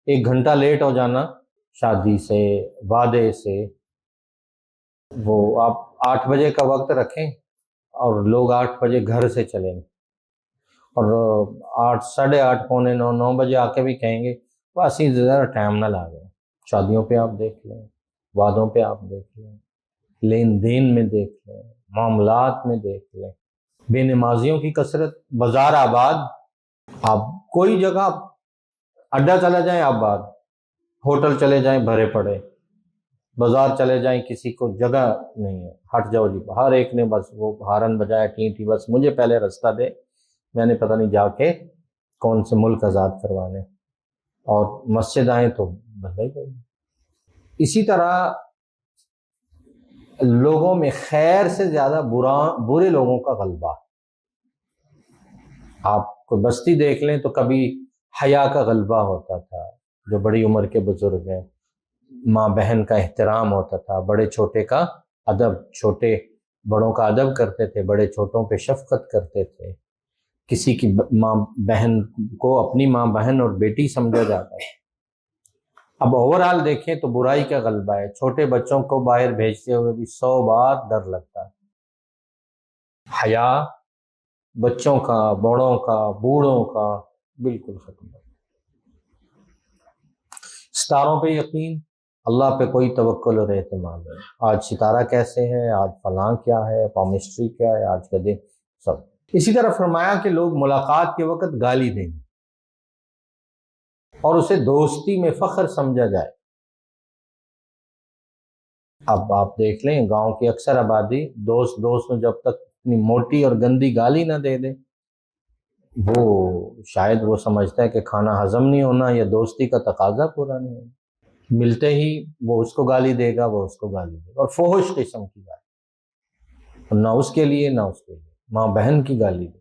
ایک گھنٹہ لیٹ ہو جانا شادی سے، وعدے سے، وہ آپ 8 بجے کا وقت رکھیں اور لوگ 8 بجے گھر سے چلیں گے، اور 8، 8:30، پونے 9، 9 بجے آ کے بھی کہیں گے بس ہی ذرا ٹائم نہ لاگے۔ شادیوں پہ آپ دیکھ لیں، وعدوں پہ آپ دیکھ لیں، لین دین میں دیکھ لیں، معاملات میں دیکھ لیں، بے نمازیوں کی کثرت، بازار آباد، آپ کوئی جگہ اڈا چلا جائیں آباد، ہوٹل چلے جائیں بھرے پڑے، بازار چلے جائیں کسی کو جگہ نہیں ہے، ہٹ جاؤ جی، ہر ایک نے بس وہ ہارن بجایا ٹی ٹی، بس مجھے پہلے رستہ دے، میں نے پتہ نہیں جا کے کون سے ملک آزاد کروانے، اور مسجد آئیں تو بندہ ہی کوئی۔ اسی طرح لوگوں میں خیر سے زیادہ برے لوگوں کا غلبہ۔ آپ کو بستی دیکھ لیں تو کبھی حیا کا غلبہ ہوتا تھا، جو بڑی عمر کے بزرگ ہیں، ماں بہن کا احترام ہوتا تھا، بڑے چھوٹے کا ادب، چھوٹے بڑوں کا ادب کرتے تھے، بڑے چھوٹوں پہ شفقت کرتے تھے، کسی کی ماں بہن کو اپنی ماں بہن اور بیٹی سمجھا جاتا ہے۔ اب اوورآل دیکھیں تو برائی کا غلبہ ہے، چھوٹے بچوں کو باہر بھیجتے ہوئے بھی 100 بار ڈر لگتا ہے۔ حیا بچوں کا، بڑوں کا، بوڑھوں کا بالکل ختم ہے۔ ستاروں پہ یقین، اللہ پہ کوئی توکل اور اعتماد ہے۔ آج ستارہ کیسے ہے، آج فلاں کیا ہے، پامسٹری کیا ہے، آج کا دن سب۔ اسی طرح فرمایا کہ لوگ ملاقات کے وقت گالی دیں گے اور اسے دوستی میں فخر سمجھا جائے۔ اب آپ دیکھ لیں گاؤں کی اکثر آبادی دوست میں جب تک اتنی موٹی اور گندی گالی نہ دے دے، وہ شاید وہ سمجھتا ہے کہ کھانا ہضم نہیں ہونا یا دوستی کا تقاضا پورا نہیں ہونا۔ ملتے ہی وہ اس کو گالی دے گا، وہ اس کو گالی دے گا، اور فحش قسم کی گالی، نہ اس کے لیے نہ اس کے لیے، ماں بہن کی گالی دے۔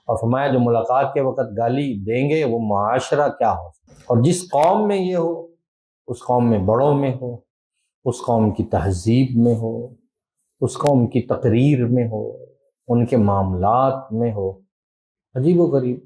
اور فرمایا جو ملاقات کے وقت گالی دیں گے وہ معاشرہ کیا ہو، اور جس قوم میں یہ ہو اس قوم میں بڑوں میں ہو، اس قوم کی تہذیب میں ہو، اس قوم کی تقریر میں ہو، ان کے معاملات میں ہو، عجیب و غریب۔